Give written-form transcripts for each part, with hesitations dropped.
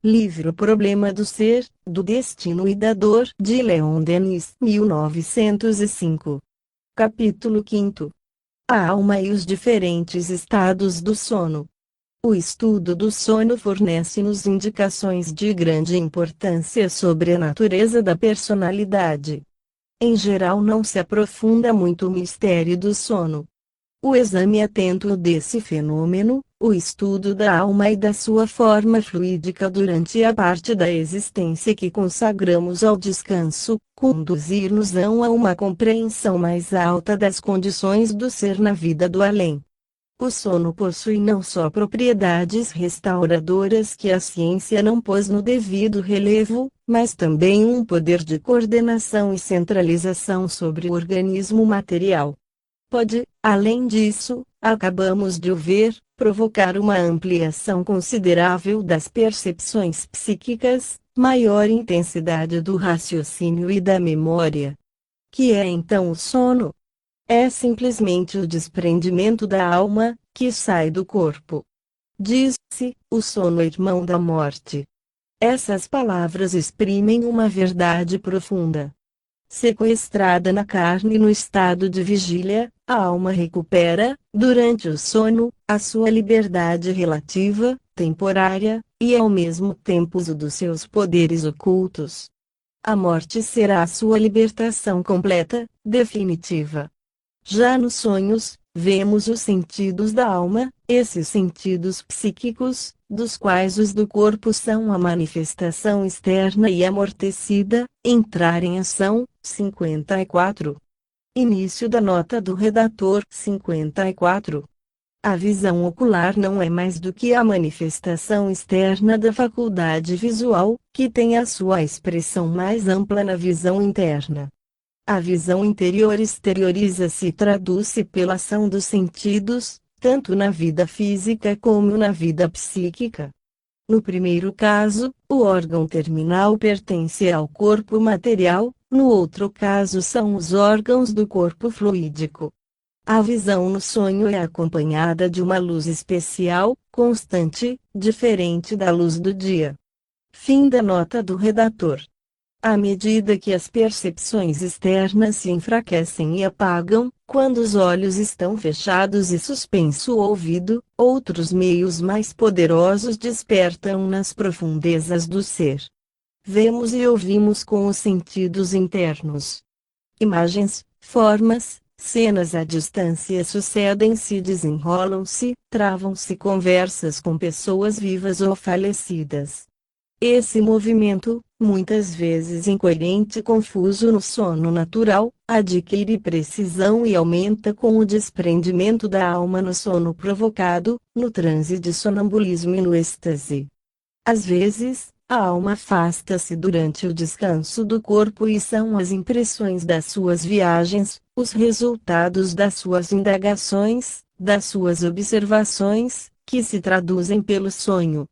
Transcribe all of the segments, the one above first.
Livro Problema do Ser, do Destino e da Dor, de Leon Denis, 1905. Capítulo 5. A alma e os diferentes estados do sono. O estudo do sono fornece-nos indicações de grande importância sobre a natureza da personalidade. Em geral, não se aprofunda muito o mistério do sono. O exame atento desse fenômeno, o estudo da alma e da sua forma fluídica durante a parte da existência que consagramos ao descanso, conduzir-nos-ão a uma compreensão mais alta das condições do ser na vida do além. O sono possui não só propriedades restauradoras que a ciência não pôs no devido relevo, mas também um poder de coordenação e centralização sobre o organismo material. Pode, além disso, acabamos de o ver, provocar uma ampliação considerável das percepções psíquicas, maior intensidade do raciocínio e da memória. Que é então o sono? É simplesmente o desprendimento da alma, que sai do corpo. Diz-se, o sono é irmão da morte. Essas palavras exprimem uma verdade profunda. Sequestrada na carne no estado de vigília, a alma recupera, durante o sono, a sua liberdade relativa, temporária, e ao mesmo tempo uso dos seus poderes ocultos. A morte será a sua libertação completa, definitiva. Já nos sonhos, vemos os sentidos da alma, esses sentidos psíquicos, dos quais os do corpo são a manifestação externa e amortecida, entrar em ação. 54. Início da nota do redator. 54. A visão ocular não é mais do que a manifestação externa da faculdade visual, que tem a sua expressão mais ampla na visão interna. A visão interior exterioriza-se e traduz-se pela ação dos sentidos, tanto na vida física como na vida psíquica. No primeiro caso, o órgão terminal pertence ao corpo material, no outro caso são os órgãos do corpo fluídico. A visão no sonho é acompanhada de uma luz especial, constante, diferente da luz do dia. Fim da nota do redator. À medida que as percepções externas se enfraquecem e apagam, quando os olhos estão fechados e suspenso o ouvido, outros meios mais poderosos despertam nas profundezas do ser. Vemos e ouvimos com os sentidos internos. Imagens, formas, cenas à distância sucedem-se e desenrolam-se, travam-se conversas com pessoas vivas ou falecidas. Esse movimento, muitas vezes incoerente e confuso no sono natural, adquire precisão e aumenta com o desprendimento da alma no sono provocado, no transe de sonambulismo e no êxtase. Às vezes, a alma afasta-se durante o descanso do corpo e são as impressões das suas viagens, os resultados das suas indagações, das suas observações, que se traduzem pelo sonho.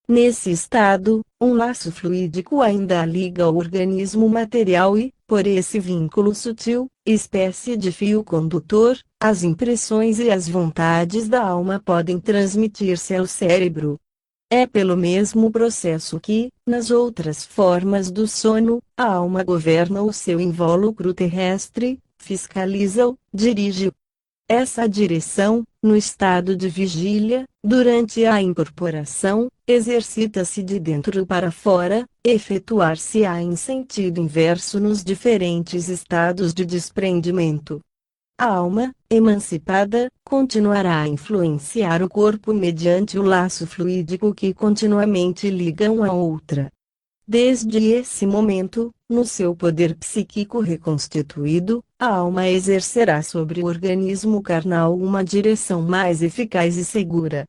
Nesse estado, um laço fluídico ainda a liga ao organismo material e, por esse vínculo sutil, espécie de fio condutor, as impressões e as vontades da alma podem transmitir-se ao cérebro. É pelo mesmo processo que, nas outras formas do sono, a alma governa o seu invólucro terrestre, fiscaliza-o, dirige-o. Essa direção, no estado de vigília, durante a incorporação, exercita-se de dentro para fora, efetuar-se-á em sentido inverso nos diferentes estados de desprendimento. A alma, emancipada, continuará a influenciar o corpo mediante o laço fluídico que continuamente liga uma a outra. Desde esse momento, no seu poder psíquico reconstituído, a alma exercerá sobre o organismo carnal uma direção mais eficaz e segura.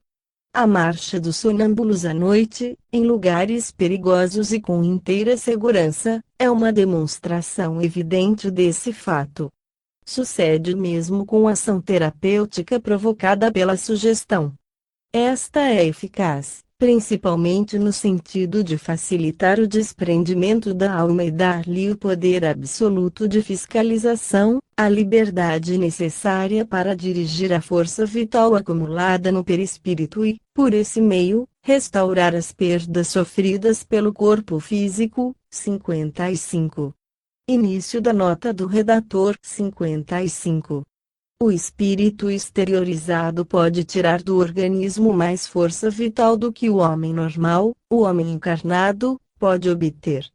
A marcha dos sonâmbulos à noite, em lugares perigosos e com inteira segurança, é uma demonstração evidente desse fato. Sucede o mesmo com a ação terapêutica provocada pela sugestão. Esta é eficaz, principalmente no sentido de facilitar o desprendimento da alma e dar-lhe o poder absoluto de fiscalização, a liberdade necessária para dirigir a força vital acumulada no perispírito e, por esse meio, restaurar as perdas sofridas pelo corpo físico. 55. Início da nota do redator. 55. O espírito exteriorizado pode tirar do organismo mais força vital do que o homem normal, o homem encarnado, pode obter.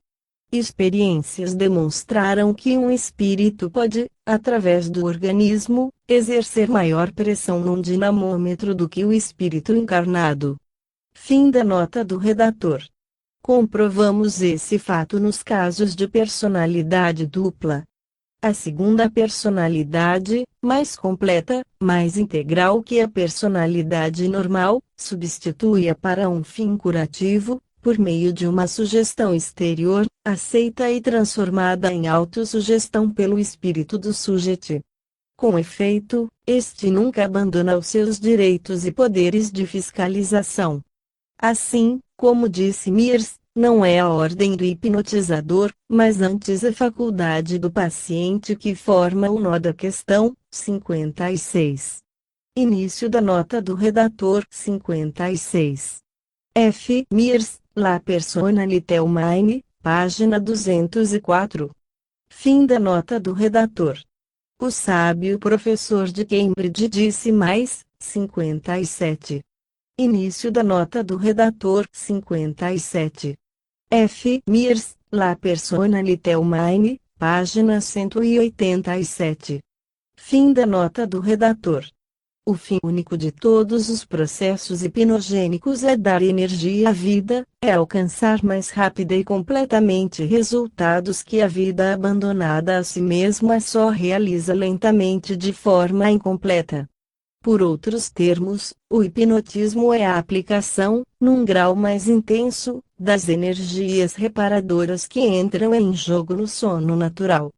Experiências demonstraram que um espírito pode, através do organismo, exercer maior pressão num dinamômetro do que o espírito encarnado. Fim da nota do redator. Comprovamos esse fato nos casos de personalidade dupla. A segunda personalidade, mais completa, mais integral que a personalidade normal, substitui-a para um fim curativo, por meio de uma sugestão exterior, aceita e transformada em autossugestão pelo espírito do sujeito. Com efeito, este nunca abandona os seus direitos e poderes de fiscalização. Assim, como disse Mears, não é a ordem do hipnotizador, mas antes a faculdade do paciente que forma o nó da questão. 56. Início da nota do redator. 56. F. Mears, La Personalité Humaine, página 204. Fim da nota do redator. O sábio professor de Cambridge disse mais. 57. Início da nota do redator. 57. F. Mears, La Personalité Humaine, página 187. Fim da nota do redator. O fim único de todos os processos hipnogênicos é dar energia à vida, é alcançar mais rápida e completamente resultados que a vida abandonada a si mesma só realiza lentamente de forma incompleta. Por outros termos, o hipnotismo é a aplicação, num grau mais intenso, das energias reparadoras que entram em jogo no sono natural.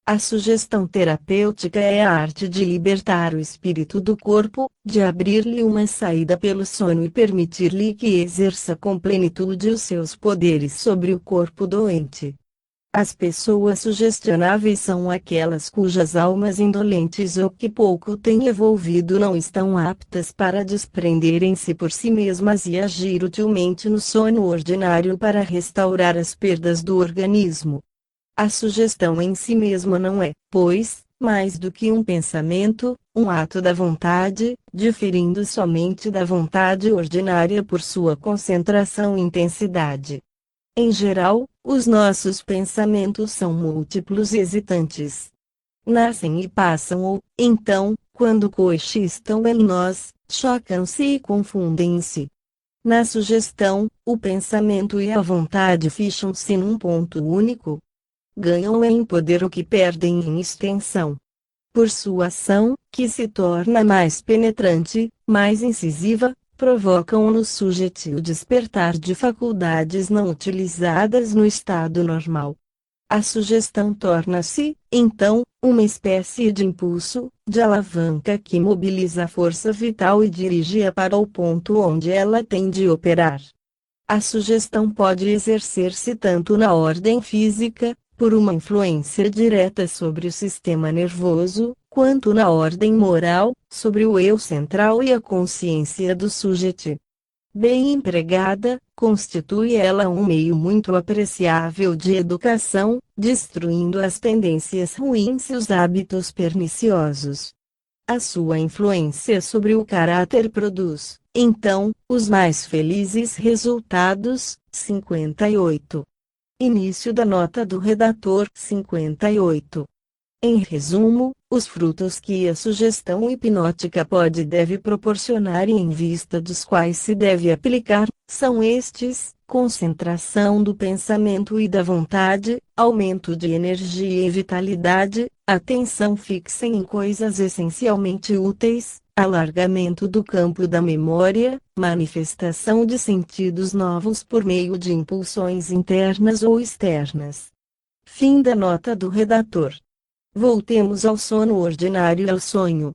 A sugestão terapêutica é a arte de libertar o espírito do corpo, de abrir-lhe uma saída pelo sono e permitir-lhe que exerça com plenitude os seus poderes sobre o corpo doente. As pessoas sugestionáveis são aquelas cujas almas indolentes ou que pouco têm evolvido não estão aptas para desprenderem-se por si mesmas e agir utilmente no sono ordinário para restaurar as perdas do organismo. A sugestão em si mesma não é, pois, mais do que um pensamento, um ato da vontade, diferindo somente da vontade ordinária por sua concentração e intensidade. Em geral, os nossos pensamentos são múltiplos e hesitantes. Nascem e passam ou, então, quando coexistam em nós, chocam-se e confundem-se. Na sugestão, o pensamento e a vontade ficham-se num ponto único. Ganham em poder o que perdem em extensão. Por sua ação, que se torna mais penetrante, mais incisiva, provocam no sujeito o despertar de faculdades não utilizadas no estado normal. A sugestão torna-se, então, uma espécie de impulso, de alavanca que mobiliza a força vital e dirige-a para o ponto onde ela tem de operar. A sugestão pode exercer-se tanto na ordem física, por uma influência direta sobre o sistema nervoso, quanto na ordem moral, sobre o eu central e a consciência do sujeito. Bem empregada, constitui ela um meio muito apreciável de educação, destruindo as tendências ruins e os hábitos perniciosos. A sua influência sobre o caráter produz, então, os mais felizes resultados. 58. Início da nota do redator. 58. Em resumo, os frutos que a sugestão hipnótica pode e deve proporcionar e em vista dos quais se deve aplicar, são estes: concentração do pensamento e da vontade, aumento de energia e vitalidade, atenção fixa em coisas essencialmente úteis, alargamento do campo da memória, manifestação de sentidos novos por meio de impulsões internas ou externas. Fim da nota do redator. Voltemos ao sono ordinário e ao sonho.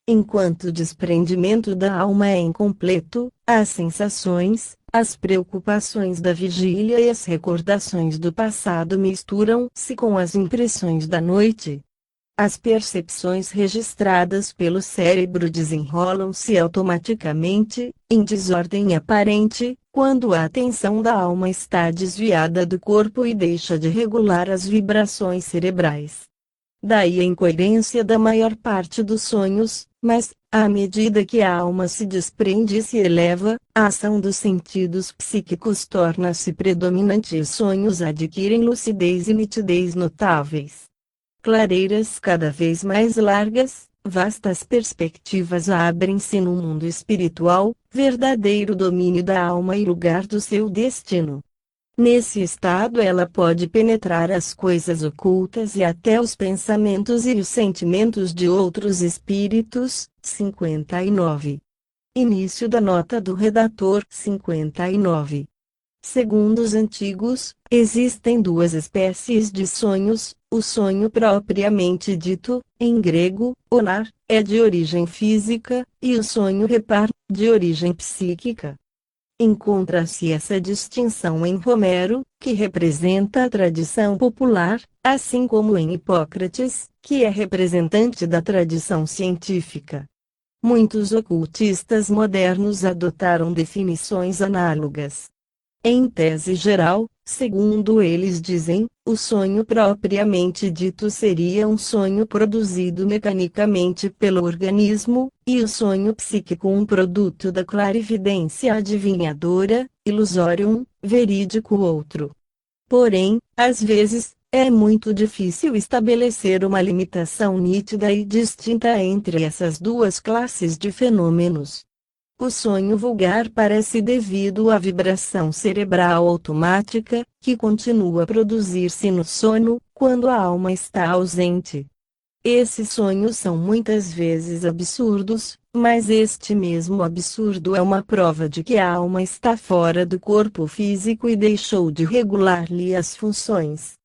Enquanto o desprendimento da alma é incompleto, as sensações, As preocupações da vigília e as recordações do passado misturam-se com as impressões da noite. As percepções registradas pelo cérebro desenrolam-se automaticamente, em desordem aparente, quando a atenção da alma está desviada do corpo e deixa de regular as vibrações cerebrais. Daí a incoerência da maior parte dos sonhos, mas, à medida que a alma se desprende e se eleva, a ação dos sentidos psíquicos torna-se predominante e os sonhos adquirem lucidez e nitidez notáveis. Clareiras cada vez mais largas, vastas perspectivas abrem-se no mundo espiritual, verdadeiro domínio da alma e lugar do seu destino. Nesse estado ela pode penetrar as coisas ocultas e até os pensamentos e os sentimentos de outros espíritos. 59. Início da nota do redator. 59. Segundo os antigos, existem duas espécies de sonhos: o sonho propriamente dito, em grego, onar, é de origem física, e o sonho repar, de origem psíquica. Encontra-se essa distinção em Homero, que representa a tradição popular, assim como em Hipócrates, que é representante da tradição científica. Muitos ocultistas modernos adotaram definições análogas. Em tese geral, segundo eles dizem, o sonho propriamente dito seria um sonho produzido mecanicamente pelo organismo, e o sonho psíquico um produto da clarividência adivinhadora, ilusório verídico outro. Porém, às vezes, é muito difícil estabelecer uma limitação nítida e distinta entre essas duas classes de fenômenos. O sonho vulgar parece devido à vibração cerebral automática, que continua a produzir-se no sono, quando a alma está ausente. Esses sonhos são muitas vezes absurdos, mas este mesmo absurdo é uma prova de que a alma está fora do corpo físico e deixou de regular-lhe as funções.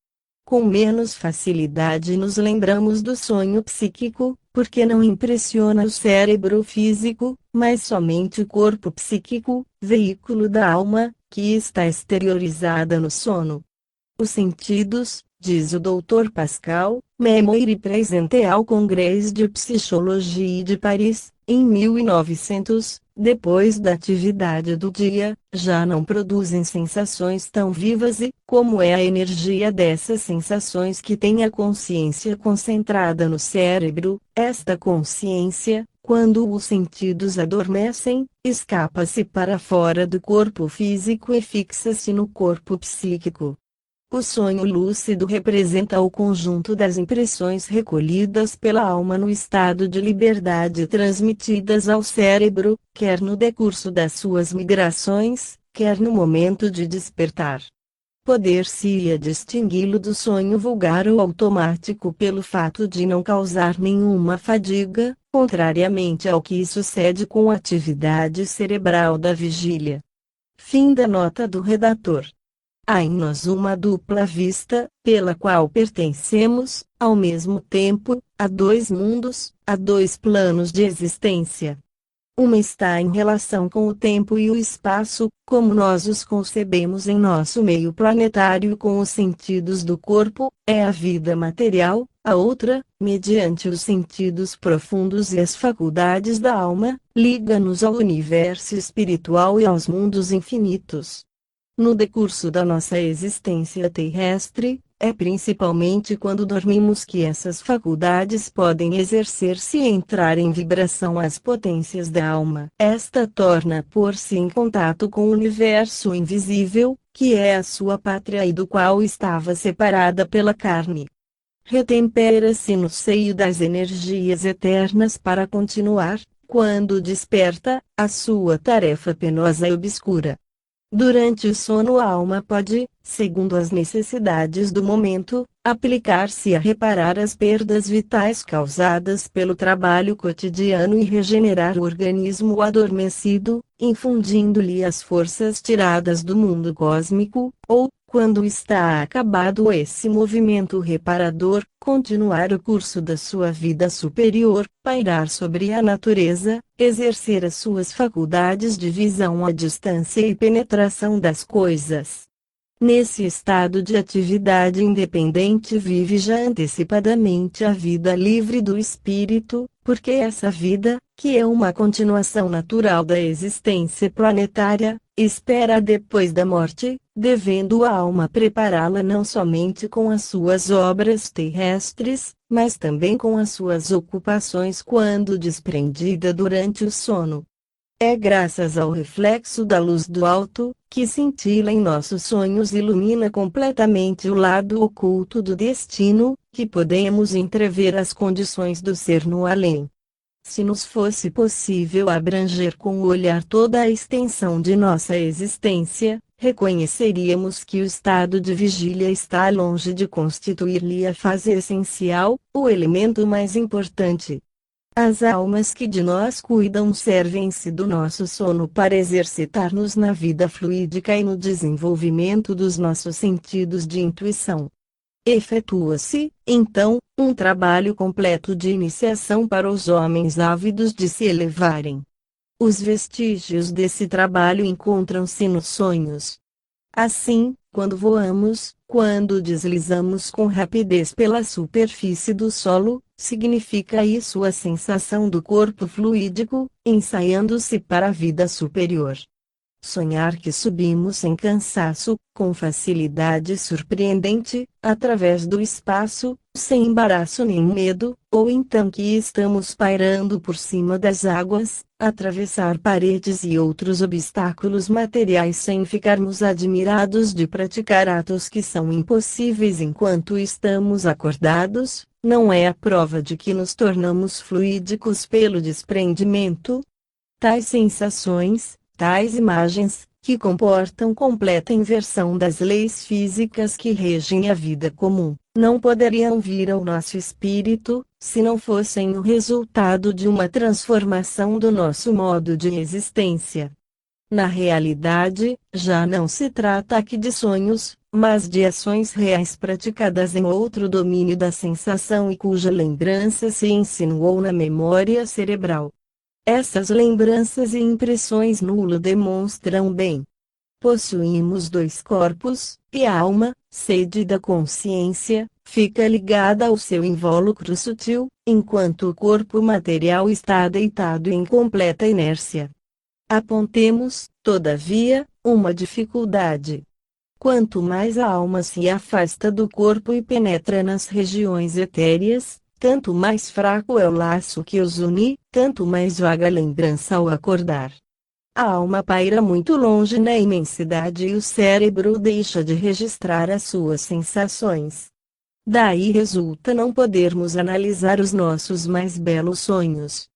Com menos facilidade nos lembramos do sonho psíquico, porque não impressiona o cérebro físico, mas somente o corpo psíquico, veículo da alma, que está exteriorizada no sono. Os sentidos, diz o Dr. Pascal, Memoire présenté ao Congrès de Psychologie de Paris, em 1900, depois da atividade do dia, já não produzem sensações tão vivas e, como é a energia dessas sensações que tem a consciência concentrada no cérebro, esta consciência, quando os sentidos adormecem, escapa-se para fora do corpo físico e fixa-se no corpo psíquico. O sonho lúcido representa o conjunto das impressões recolhidas pela alma no estado de liberdade transmitidas ao cérebro, quer no decurso das suas migrações, quer no momento de despertar. Poder-se-ia distingui-lo do sonho vulgar ou automático pelo fato de não causar nenhuma fadiga, contrariamente ao que sucede com a atividade cerebral da vigília. Fim da nota do redator. Há em nós uma dupla vista, pela qual pertencemos, ao mesmo tempo, a dois mundos, a dois planos de existência. Uma está em relação com o tempo e o espaço, como nós os concebemos em nosso meio planetário com os sentidos do corpo, é a vida material; a outra, mediante os sentidos profundos e as faculdades da alma, liga-nos ao universo espiritual e aos mundos infinitos. No decurso da nossa existência terrestre, é principalmente quando dormimos que essas faculdades podem exercer-se e entrar em vibração às potências da alma. Esta torna a pôr-se em contato com o universo invisível, que é a sua pátria e do qual estava separada pela carne. Retempera-se no seio das energias eternas para continuar, quando desperta, a sua tarefa penosa e obscura. Durante o sono a alma pode, segundo as necessidades do momento, aplicar-se a reparar as perdas vitais causadas pelo trabalho cotidiano e regenerar o organismo adormecido, infundindo-lhe as forças tiradas do mundo cósmico, ou, quando está acabado esse movimento reparador, continuar o curso da sua vida superior, pairar sobre a natureza, exercer as suas faculdades de visão à distância e penetração das coisas. Nesse estado de atividade independente vive já antecipadamente a vida livre do espírito, porque essa vida, que é uma continuação natural da existência planetária, espera depois da morte, devendo a alma prepará-la não somente com as suas obras terrestres, mas também com as suas ocupações quando desprendida durante o sono. É graças ao reflexo da luz do alto, que cintila em nossos sonhos e ilumina completamente o lado oculto do destino, que podemos entrever as condições do ser no além. Se nos fosse possível abranger com o olhar toda a extensão de nossa existência, reconheceríamos que o estado de vigília está longe de constituir-lhe a fase essencial, o elemento mais importante. As almas que de nós cuidam servem-se do nosso sono para exercitar-nos na vida fluídica e no desenvolvimento dos nossos sentidos de intuição. Efetua-se, então, um trabalho completo de iniciação para os homens ávidos de se elevarem. Os vestígios desse trabalho encontram-se nos sonhos. Assim, quando voamos, quando deslizamos com rapidez pela superfície do solo, significa isso a sensação do corpo fluídico, ensaiando-se para a vida superior. Sonhar que subimos sem cansaço, com facilidade surpreendente, através do espaço, sem embaraço nem medo, ou então que estamos pairando por cima das águas, atravessar paredes e outros obstáculos materiais sem ficarmos admirados de praticar atos que são impossíveis enquanto estamos acordados, não é a prova de que nos tornamos fluídicos pelo desprendimento? Tais sensações, tais imagens, que comportam completa inversão das leis físicas que regem a vida comum, não poderiam vir ao nosso espírito, se não fossem o resultado de uma transformação do nosso modo de existência. Na realidade, já não se trata aqui de sonhos, mas de ações reais praticadas em outro domínio da sensação e cuja lembrança se insinuou na memória cerebral. Essas lembranças e impressões nulo demonstram bem. Possuímos dois corpos, e a alma, sede da consciência, fica ligada ao seu invólucro sutil, enquanto o corpo material está deitado em completa inércia. Apontemos, todavia, uma dificuldade. Quanto mais a alma se afasta do corpo e penetra nas regiões etéreas, tanto mais fraco é o laço que os une, tanto mais vaga a lembrança ao acordar. A alma paira muito longe na imensidade e o cérebro deixa de registrar as suas sensações. Daí resulta não podermos analisar os nossos mais belos sonhos.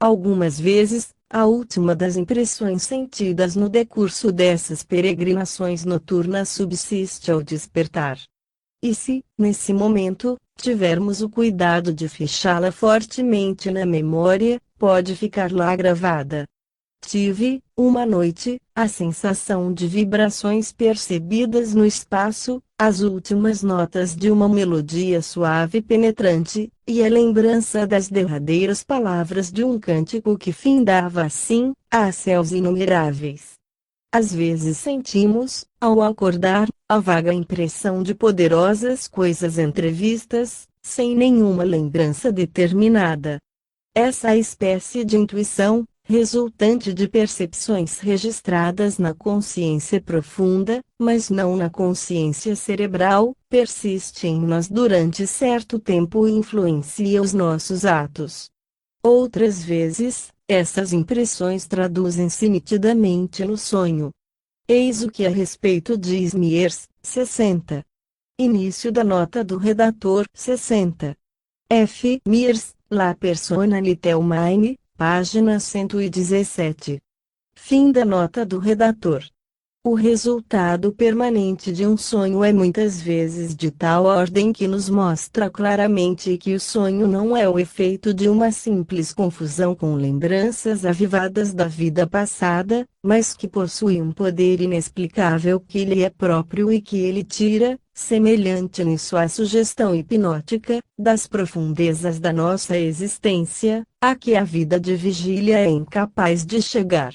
Algumas vezes, a última das impressões sentidas no decurso dessas peregrinações noturnas subsiste ao despertar. E se, nesse momento, tivermos o cuidado de fixá-la fortemente na memória, pode ficar lá gravada. Tive, uma noite, a sensação de vibrações percebidas no espaço, as últimas notas de uma melodia suave e penetrante, e a lembrança das derradeiras palavras de um cântico que findava assim: há céus inumeráveis. Às vezes sentimos, ao acordar, a vaga impressão de poderosas coisas entrevistas, sem nenhuma lembrança determinada. Essa espécie de intuição, resultante de percepções registradas na consciência profunda, mas não na consciência cerebral, persiste em nós durante certo tempo e influencia os nossos atos. Outras vezes, essas impressões traduzem-se nitidamente no sonho. Eis o que a respeito diz Miers, 60. Início da nota do redator, 60. F. Miers, La Personalité Humaine, página 117. Fim da nota do redator. O resultado permanente de um sonho é muitas vezes de tal ordem que nos mostra claramente que o sonho não é o efeito de uma simples confusão com lembranças avivadas da vida passada, mas que possui um poder inexplicável que lhe é próprio e que ele tira, semelhante nisso à sugestão hipnótica, das profundezas da nossa existência, a que a vida de vigília é incapaz de chegar.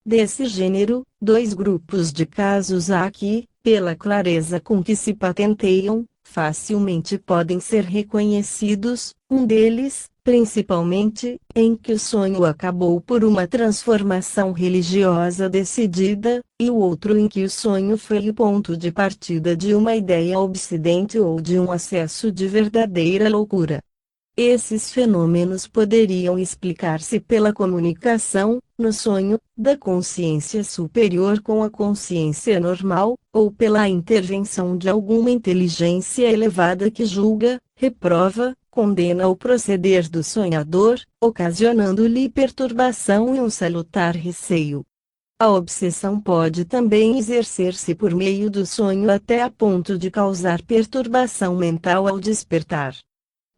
Desse gênero, dois grupos de casos há que, pela clareza com que se patenteiam, facilmente podem ser reconhecidos, um deles, principalmente, em que o sonho acabou por uma transformação religiosa decidida, e o outro em que o sonho foi o ponto de partida de uma ideia obsidente ou de um acesso de verdadeira loucura. Esses fenômenos poderiam explicar-se pela comunicação, no sonho, da consciência superior com a consciência normal, ou pela intervenção de alguma inteligência elevada que julga, reprova, condena o proceder do sonhador, ocasionando-lhe perturbação e um salutar receio. A obsessão pode também exercer-se por meio do sonho até a ponto de causar perturbação mental ao despertar.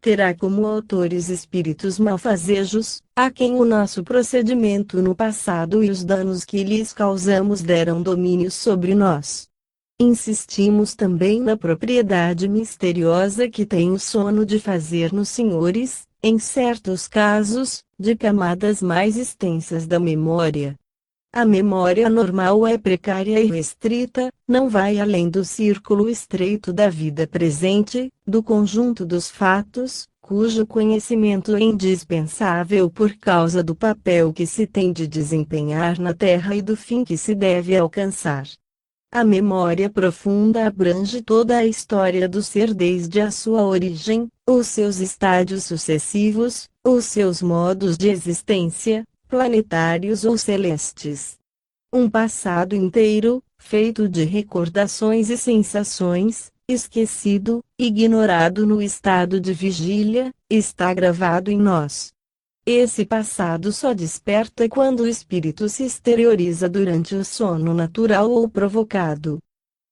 Terá como autores espíritos malfazejos, a quem o nosso procedimento no passado e os danos que lhes causamos deram domínio sobre nós. Insistimos também na propriedade misteriosa que tem o sono de fazer nos senhores, em certos casos, de camadas mais extensas da memória. A memória normal é precária e restrita, não vai além do círculo estreito da vida presente, do conjunto dos fatos, cujo conhecimento é indispensável por causa do papel que se tem de desempenhar na Terra e do fim que se deve alcançar. A memória profunda abrange toda a história do ser desde a sua origem, os seus estádios sucessivos, os seus modos de existência, planetários ou celestes. Um passado inteiro, feito de recordações e sensações, esquecido, ignorado no estado de vigília, está gravado em nós. Esse passado só desperta quando o espírito se exterioriza durante o sono natural ou provocado.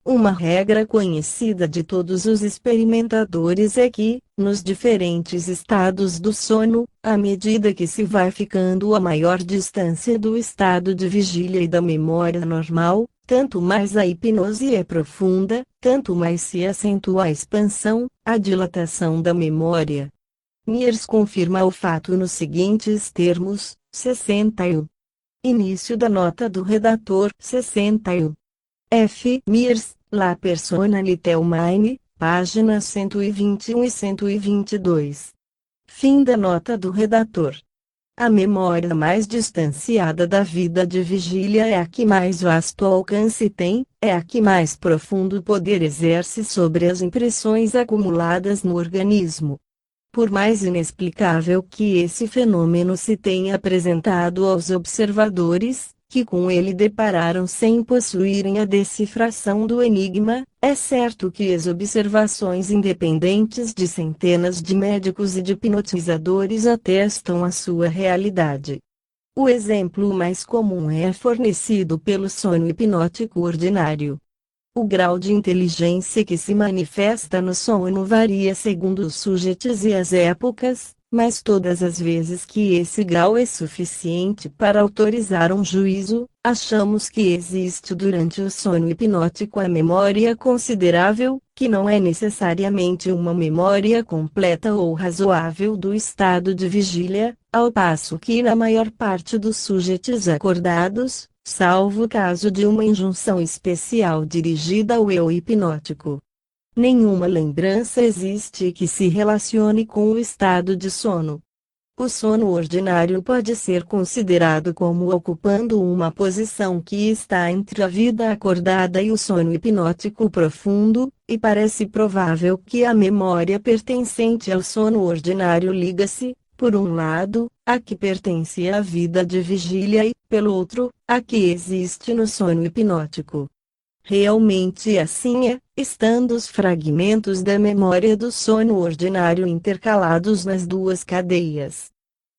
Uma regra conhecida de todos os experimentadores é que, nos diferentes estados do sono, à medida que se vai ficando a maior distância do estado de vigília e da memória normal, tanto mais a hipnose é profunda, tanto mais se acentua a expansão, a dilatação da memória. Mears confirma o fato nos seguintes termos: 61. Início da nota do redator. 61. F. Mears, La Personalité Humaine, páginas 121 e 122. Fim da nota do redator. A memória mais distanciada da vida de vigília é a que mais vasto alcance tem, é a que mais profundo poder exerce sobre as impressões acumuladas no organismo. Por mais inexplicável que esse fenômeno se tenha apresentado aos observadores, que com ele depararam sem possuírem a decifração do enigma, é certo que as observações independentes de centenas de médicos e de hipnotizadores atestam a sua realidade. O exemplo mais comum é fornecido pelo sono hipnótico ordinário. O grau de inteligência que se manifesta no sono varia segundo os sujeitos e as épocas, mas todas as vezes que esse grau é suficiente para autorizar um juízo, achamos que existe durante o sono hipnótico a memória considerável, que não é necessariamente uma memória completa ou razoável do estado de vigília, ao passo que na maior parte dos sujeitos acordados, salvo o caso de uma injunção especial dirigida ao eu hipnótico, nenhuma lembrança existe que se relacione com o estado de sono. O sono ordinário pode ser considerado como ocupando uma posição que está entre a vida acordada e o sono hipnótico profundo, e parece provável que a memória pertencente ao sono ordinário liga-se, por um lado, a que pertence à vida de vigília e, pelo outro, a que existe no sono hipnótico. Realmente assim é, estando os fragmentos da memória do sono ordinário intercalados nas duas cadeias.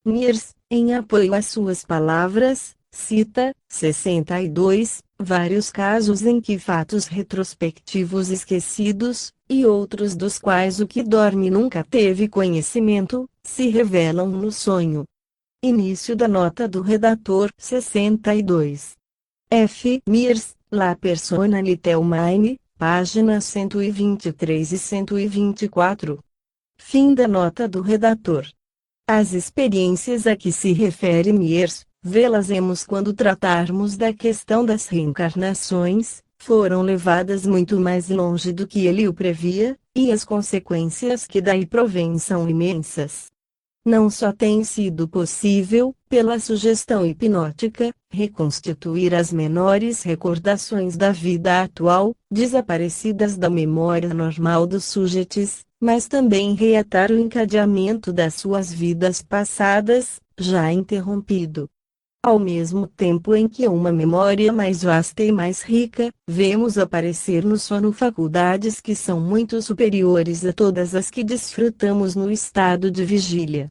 Mears, em apoio às suas palavras, Cita, 62, vários casos em que fatos retrospectivos esquecidos, e outros dos quais o que dorme nunca teve conhecimento, se revelam no sonho. Início da nota do redator 62. F. Mears, La Personalité Humaine, páginas 123 e 124. Fim da nota do redator. As experiências a que se refere Mears, vê-las-emos quando tratarmos da questão das reencarnações, foram levadas muito mais longe do que ele o previa, e as consequências que daí provêm são imensas. Não só tem sido possível, pela sugestão hipnótica, reconstituir as menores recordações da vida atual, desaparecidas da memória normal dos sujeitos, mas também reatar o encadeamento das suas vidas passadas, já interrompido. Ao mesmo tempo em que uma memória mais vasta e mais rica, vemos aparecer no sono faculdades que são muito superiores a todas as que desfrutamos no estado de vigília.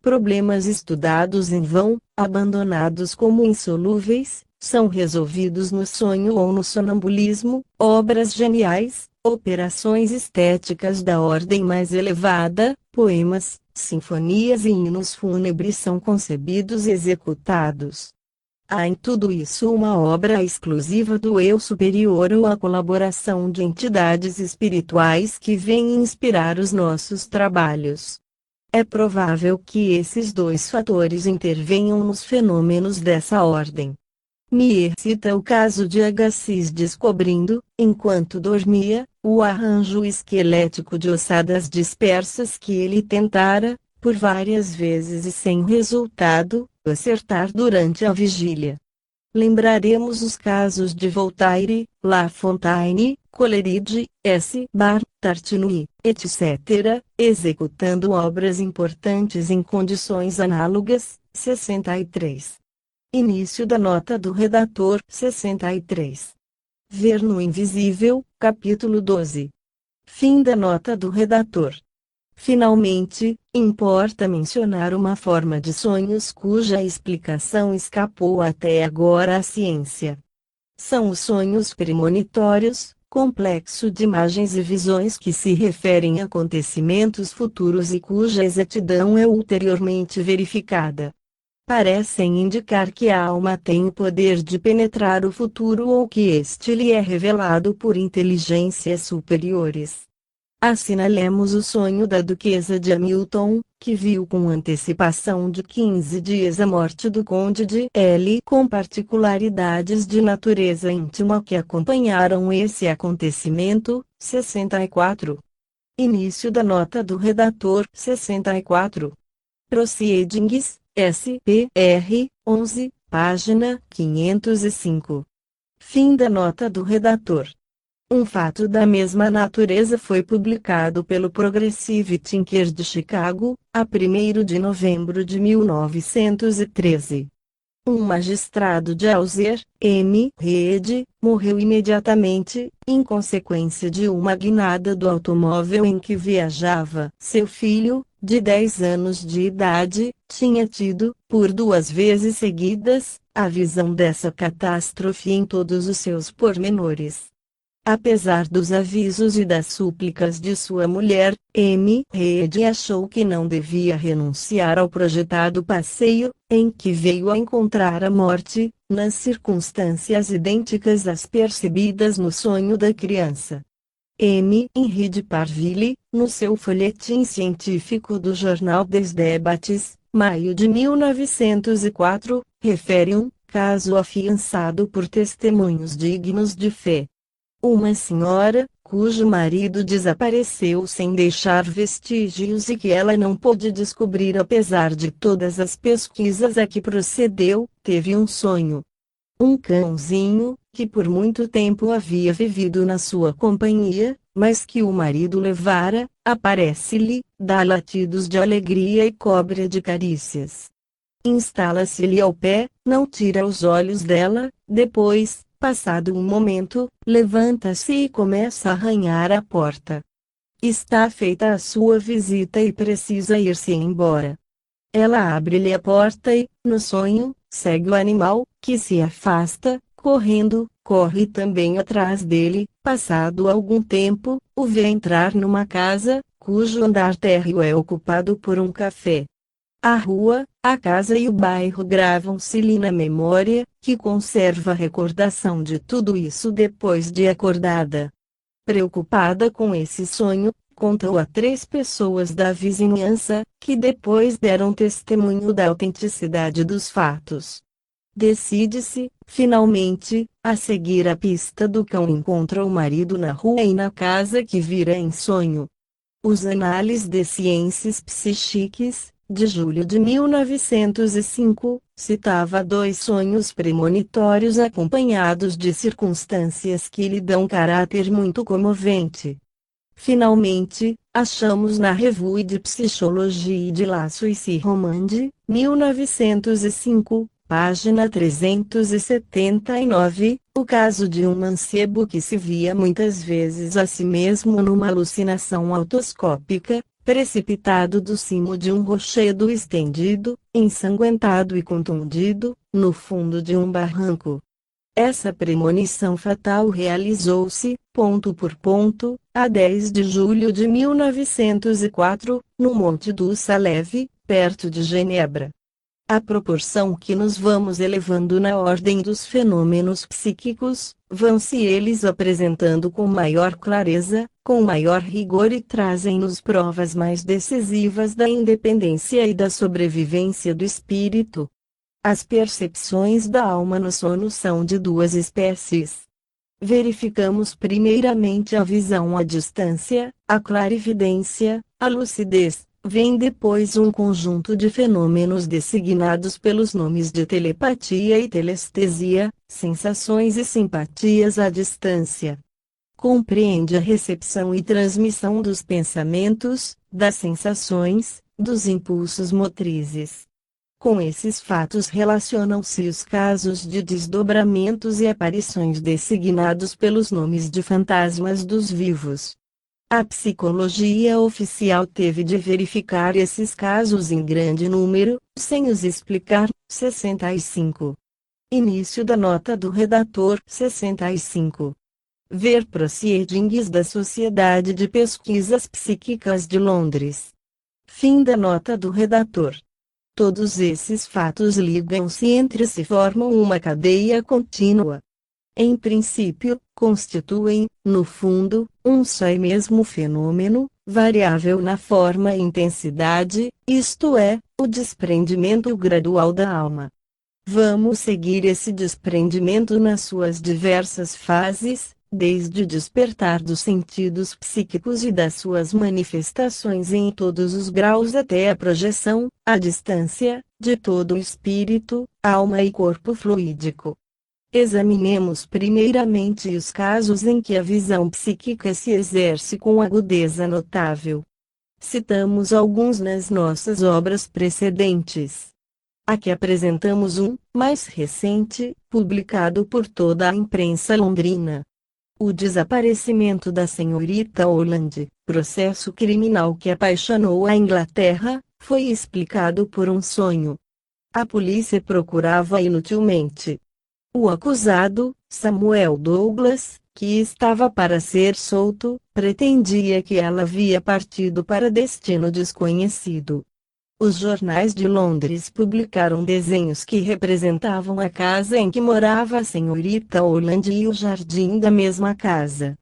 Problemas estudados em vão, abandonados como insolúveis, são resolvidos no sonho ou no sonambulismo, obras geniais, operações estéticas da ordem mais elevada, poemas, sinfonias e hinos fúnebres são concebidos e executados. Há em tudo isso uma obra exclusiva do eu superior ou a colaboração de entidades espirituais que vêm inspirar os nossos trabalhos. É provável que esses dois fatores intervenham nos fenômenos dessa ordem. Mears cita o caso de Agassiz descobrindo, enquanto dormia, o arranjo esquelético de ossadas dispersas que ele tentara, por várias vezes e sem resultado, acertar durante a vigília. Lembraremos os casos de Voltaire, La Fontaine, Coleridge, S. Bar, Tartini, etc., executando obras importantes em condições análogas. 63. Início da nota do redator 63. Ver no Invisível, capítulo 12. Fim da nota do redator. Finalmente, importa mencionar uma forma de sonhos cuja explicação escapou até agora à ciência. São os sonhos premonitórios, complexo de imagens e visões que se referem a acontecimentos futuros e cuja exatidão é ulteriormente verificada. Parecem indicar que a alma tem o poder de penetrar o futuro ou que este lhe é revelado por inteligências superiores. Assinalemos o sonho da duquesa de Hamilton, que viu com antecipação de 15 dias a morte do conde de L. com particularidades de natureza íntima que acompanharam esse acontecimento. 64. Início da nota do redator 64. Proceedings, SPR, 11, página 505. Fim da nota do redator. Um fato da mesma natureza foi publicado pelo Progressive Thinker de Chicago, a 1º de novembro de 1913. Um magistrado de Alzer, M. Reed, morreu imediatamente, em consequência de uma guinada do automóvel em que viajava. Seu filho, de 10 anos de idade, tinha tido, por 2 vezes seguidas, a visão dessa catástrofe em todos os seus pormenores. Apesar dos avisos e das súplicas de sua mulher, M. Reed achou que não devia renunciar ao projetado passeio, em que veio a encontrar a morte, nas circunstâncias idênticas às percebidas no sonho da criança. M. Henry de Parville, no seu folhetim científico do jornal des Debates, maio de 1904, refere um caso afiançado por testemunhos dignos de fé. Uma senhora, cujo marido desapareceu sem deixar vestígios e que ela não pôde descobrir apesar de todas as pesquisas a que procedeu, teve um sonho. Um cãozinho, que por muito tempo havia vivido na sua companhia, mas que o marido levara, aparece-lhe, dá latidos de alegria e cobre-a de carícias. Instala-se-lhe ao pé, não tira os olhos dela, depois, passado um momento, levanta-se e começa a arranhar a porta. Está feita a sua visita e precisa ir-se embora. Ela abre-lhe a porta e, no sonho, segue o animal, que se afasta, correndo, corre também atrás dele. Passado algum tempo, o vê entrar numa casa, cujo andar térreo é ocupado por um café. A rua, a casa e o bairro gravam-se-lhe na memória, que conserva a recordação de tudo isso depois de acordada. Preocupada com esse sonho, contou a 3 pessoas da vizinhança, que depois deram testemunho da autenticidade dos fatos. Decide-se, finalmente, a seguir a pista do cão e encontra o marido na rua e na casa que vira em sonho. Os Análises de Ciências Psíquicas, de julho de 1905, citava 2 sonhos premonitórios acompanhados de circunstâncias que lhe dão caráter muito comovente. Finalmente, achamos na Revue de Psicologie de La Suisse Romande, 1905, página 379, o caso de um mancebo que se via muitas vezes a si mesmo numa alucinação autoscópica, precipitado do cimo de um rochedo estendido, ensanguentado e contundido, no fundo de um barranco. Essa premonição fatal realizou-se, ponto por ponto, a 10 de julho de 1904, no Monte do Salève, perto de Genebra. À proporção que nos vamos elevando na ordem dos fenômenos psíquicos, vão-se eles apresentando com maior clareza, com maior rigor e trazem-nos provas mais decisivas da independência e da sobrevivência do espírito. As percepções da alma no sono são de 2 espécies. Verificamos primeiramente a visão à distância, a clarividência, a lucidez. Vem depois um conjunto de fenômenos designados pelos nomes de telepatia e telestesia, sensações e simpatias à distância. Compreende a recepção e transmissão dos pensamentos, das sensações, dos impulsos motrizes. Com esses fatos relacionam-se os casos de desdobramentos e aparições designados pelos nomes de fantasmas dos vivos. A psicologia oficial teve de verificar esses casos em grande número, sem os explicar. 65. Início da nota do redator. 65. Ver Proceedings da Sociedade de Pesquisas Psíquicas de Londres. Fim da nota do redator. Todos esses fatos ligam-se entre si e formam uma cadeia contínua. Em princípio, constituem, no fundo, um só e mesmo fenômeno, variável na forma e intensidade, isto é, o desprendimento gradual da alma. Vamos seguir esse desprendimento nas suas diversas fases, desde o despertar dos sentidos psíquicos e das suas manifestações em todos os graus até a projeção, à distância, de todo o espírito, alma e corpo fluídico. Examinemos primeiramente os casos em que a visão psíquica se exerce com agudeza notável. Citamos alguns nas nossas obras precedentes. Aqui apresentamos um, mais recente, publicado por toda a imprensa londrina. O desaparecimento da senhorita Holland, processo criminal que apaixonou a Inglaterra, foi explicado por um sonho. A polícia procurava inutilmente. O acusado, Samuel Douglas, que estava para ser solto, pretendia que ela havia partido para destino desconhecido. Os jornais de Londres publicaram desenhos que representavam a casa em que morava a senhorita Holland e o jardim da mesma casa.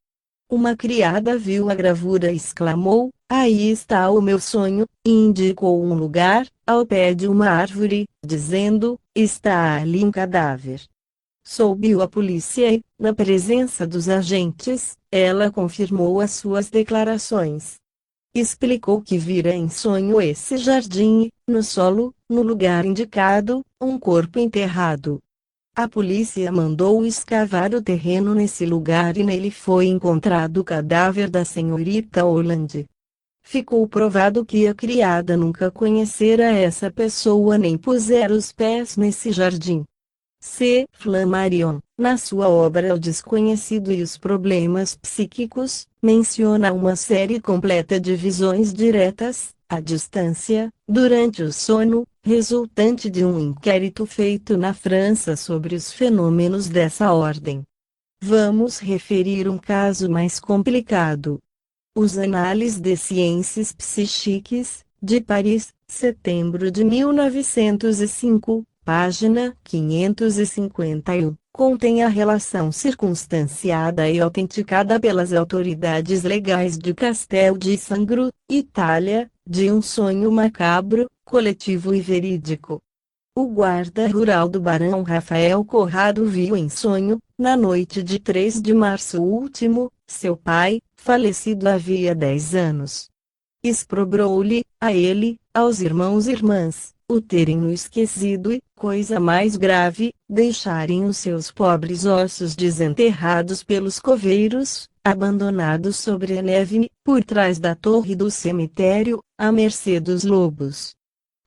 Uma criada viu a gravura e exclamou: "Aí está o meu sonho", e indicou um lugar, ao pé de uma árvore, dizendo: "Está ali um cadáver". Soube a polícia e, na presença dos agentes, ela confirmou as suas declarações. Explicou que vira em sonho esse jardim e, no solo, no lugar indicado, um corpo enterrado. A polícia mandou escavar o terreno nesse lugar e nele foi encontrado o cadáver da senhorita Holland. Ficou provado que a criada nunca conhecera essa pessoa nem pusera os pés nesse jardim. C. Flammarion, na sua obra O Desconhecido e os Problemas Psíquicos, menciona uma série completa de visões diretas, à distância, durante o sono, resultante de um inquérito feito na França sobre os fenômenos dessa ordem. Vamos referir um caso mais complicado. Os Análises de Sciences Psychiques, de Paris, setembro de 1905, página 551, contém a relação circunstanciada e autenticada pelas autoridades legais de Castel di Sangro, Itália, de um sonho macabro, coletivo e verídico. O guarda rural do barão Rafael Corrado viu em sonho, na noite de 3 de março último, seu pai, falecido havia 10 anos. Exprobrou-lhe, a ele, aos irmãos e irmãs, o terem-no esquecido e, coisa mais grave, deixarem os seus pobres ossos desenterrados pelos coveiros, abandonados sobre a neve, por trás da torre do cemitério, à mercê dos lobos.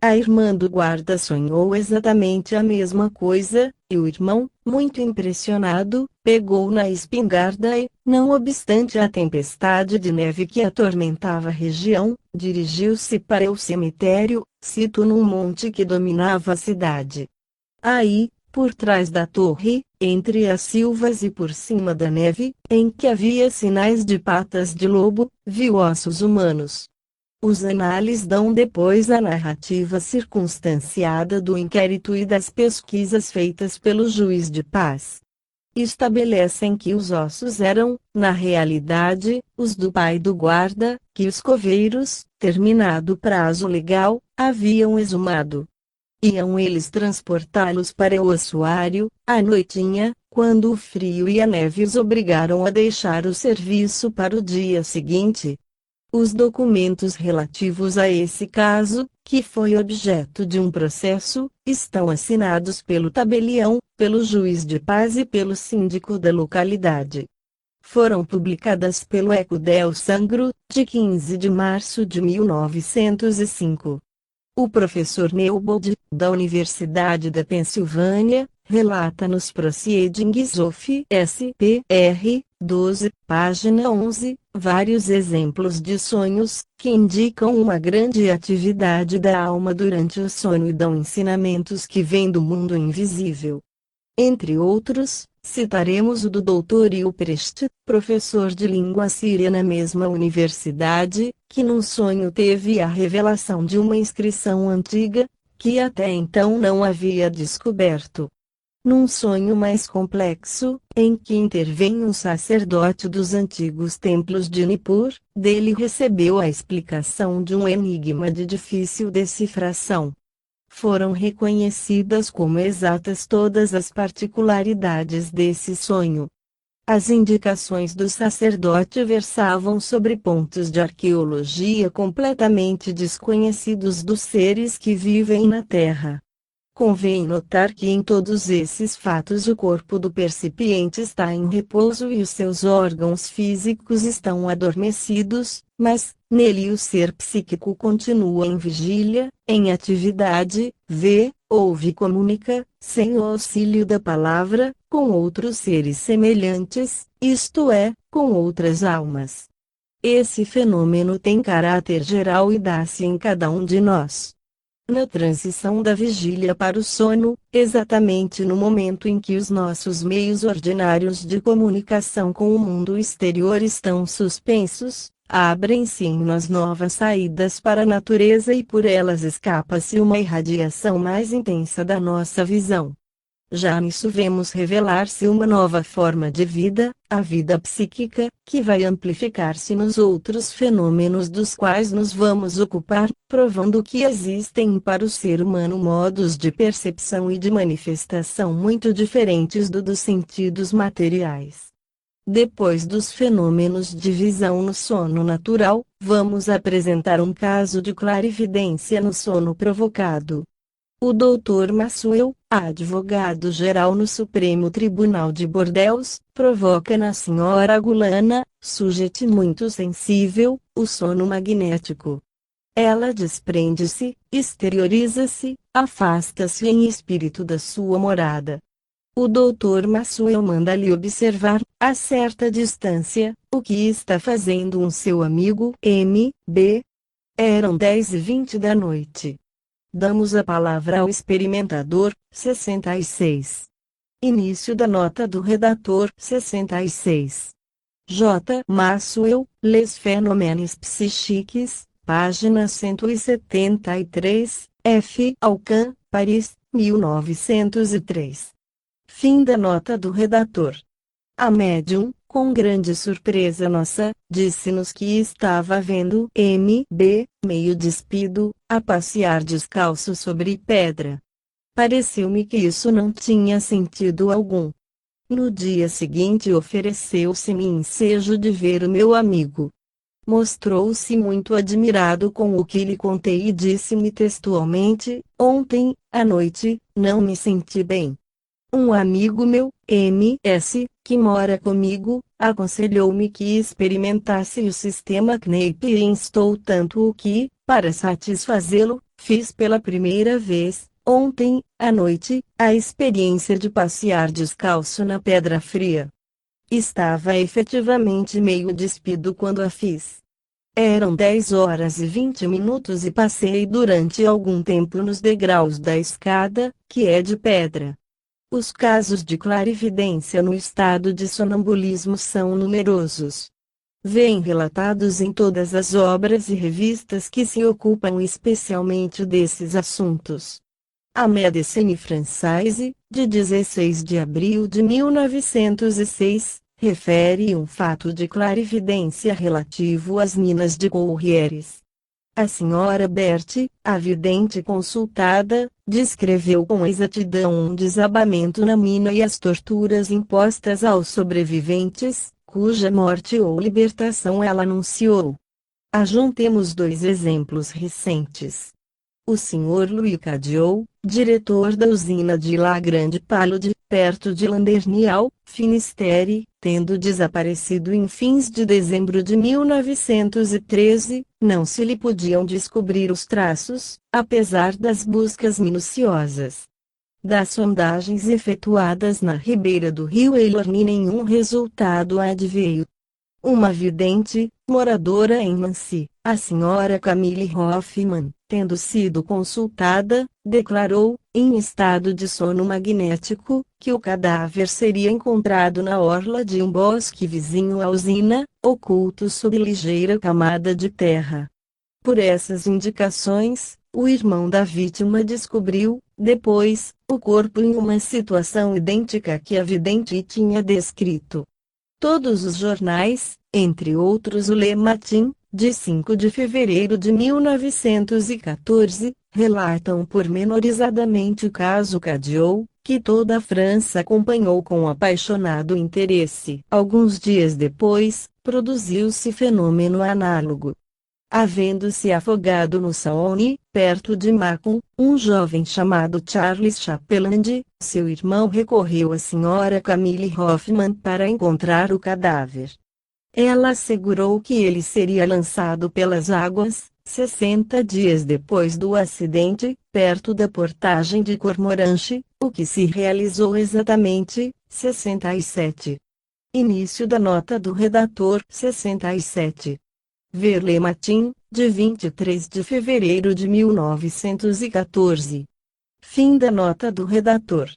A irmã do guarda sonhou exatamente a mesma coisa, e o irmão, muito impressionado, pegou na espingarda e, não obstante a tempestade de neve que atormentava a região, dirigiu-se para o cemitério, sito num monte que dominava a cidade. Aí, por trás da torre, entre as silvas e por cima da neve, em que havia sinais de patas de lobo, viu ossos humanos. Os análises dão depois a narrativa circunstanciada do inquérito e das pesquisas feitas pelo juiz de paz. Estabelecem que os ossos eram, na realidade, os do pai do guarda, que os coveiros, terminado o prazo legal, haviam exumado. Iam eles transportá-los para o ossuário, à noitinha, quando o frio e a neve os obrigaram a deixar o serviço para o dia seguinte. Os documentos relativos a esse caso, que foi objeto de um processo, estão assinados pelo tabelião, pelo juiz de paz e pelo síndico da localidade. Foram publicadas pelo Eco del Sangro, de 15 de março de 1905. O professor Newbold, da Universidade da Pensilvânia, relata nos Proceedings of S.P.R. 12, página 11, vários exemplos de sonhos, que indicam uma grande atividade da alma durante o sono e dão ensinamentos que vêm do mundo invisível. Entre outros, citaremos o do Dr. Ilprest, professor de língua síria na mesma universidade, que num sonho teve a revelação de uma inscrição antiga, que até então não havia descoberto. Num sonho mais complexo, em que intervém um sacerdote dos antigos templos de Nippur, dele recebeu a explicação de um enigma de difícil decifração. Foram reconhecidas como exatas todas as particularidades desse sonho. As indicações do sacerdote versavam sobre pontos de arqueologia completamente desconhecidos dos seres que vivem na Terra. Convém notar que em todos esses fatos o corpo do percipiente está em repouso e os seus órgãos físicos estão adormecidos, mas, nele o ser psíquico continua em vigília, em atividade, vê, ouve e comunica, sem o auxílio da palavra, com outros seres semelhantes, isto é, com outras almas. Esse fenômeno tem caráter geral e dá-se em cada um de nós. Na transição da vigília para o sono, exatamente no momento em que os nossos meios ordinários de comunicação com o mundo exterior estão suspensos, abrem-se em nós novas saídas para a natureza e por elas escapa-se uma irradiação mais intensa da nossa visão. Já nisso vemos revelar-se uma nova forma de vida, a vida psíquica, que vai amplificar-se nos outros fenômenos dos quais nos vamos ocupar, provando que existem para o ser humano modos de percepção e de manifestação muito diferentes dos sentidos materiais. Depois dos fenômenos de visão no sono natural, vamos apresentar um caso de clarividência no sono provocado. O Dr. Maxwell, advogado-geral no Supremo Tribunal de Bordeaux, provoca na senhora Gulana, sujeito muito sensível, o sono magnético. Ela desprende-se, exterioriza-se, afasta-se em espírito da sua morada. O Dr. Maxwell manda-lhe observar, a certa distância, o que está fazendo seu amigo M.B. Eram 10h20 da noite. damos a palavra ao experimentador. 66. Início da nota do redator. 66. J. Maxwell, Les Phénomènes Psychiques, página 173, F. Alcan, Paris, 1903. Fim da nota do redator. A médium, com grande surpresa nossa, disse-nos que estava vendo M.B., meio despido, a passear descalço sobre pedra. Pareceu-me que isso não tinha sentido algum. No dia seguinte ofereceu-se-me ensejo de ver o meu amigo. Mostrou-se muito admirado com o que lhe contei e disse-me textualmente: ontem, à noite, não me senti bem. Um amigo meu, M.S., que mora comigo, aconselhou-me que experimentasse o sistema Knape e instou tanto o que, para satisfazê-lo, fiz pela primeira vez, ontem, à noite, a experiência de passear descalço na pedra fria. Estava efetivamente meio despido quando a fiz. Eram 10h20 e passei durante algum tempo nos degraus da escada, que é de pedra. Os casos de clarividência no estado de sonambulismo são numerosos. Vêm relatados em todas as obras e revistas que se ocupam especialmente desses assuntos. A Médecine Française, de 16 de abril de 1906, refere um fato de clarividência relativo às minas de Courrieres. A senhora Berthe, a vidente consultada, descreveu com exatidão um desabamento na mina e as torturas impostas aos sobreviventes, cuja morte ou libertação ela anunciou. Ajuntemos dois exemplos recentes. O Sr. Louis Cadieux, diretor da usina de La Grande Palude, perto de Landerneau, Finisterre, tendo desaparecido em fins de dezembro de 1913, não se lhe podiam descobrir os traços, apesar das buscas minuciosas. Das sondagens efetuadas na ribeira do rio Elorny nenhum resultado adveio. Uma vidente, moradora em Nancy, a senhora Camille Hoffman, tendo sido consultada, declarou, em estado de sono magnético, que o cadáver seria encontrado na orla de um bosque vizinho à usina, oculto sob ligeira camada de terra. Por essas indicações, o irmão da vítima descobriu, depois, o corpo em uma situação idêntica que a vidente tinha descrito. Todos os jornais, entre outros o Le Matin, de 5 de fevereiro de 1914, relatam pormenorizadamente o caso Cadieux, que toda a França acompanhou com apaixonado interesse. Alguns dias depois, produziu-se fenômeno análogo. Havendo-se afogado no Saône, perto de Mâcon, um jovem chamado Charles Chapeland, seu irmão recorreu à senhora Camille Hoffman para encontrar o cadáver. Ela assegurou que ele seria lançado pelas águas, 60 dias depois do acidente, perto da portagem de Cormoranche, o que se realizou exatamente, 67. Início da nota do redator. 67. Ver Le Matin, de 23 de fevereiro de 1914. Fim da nota do redator.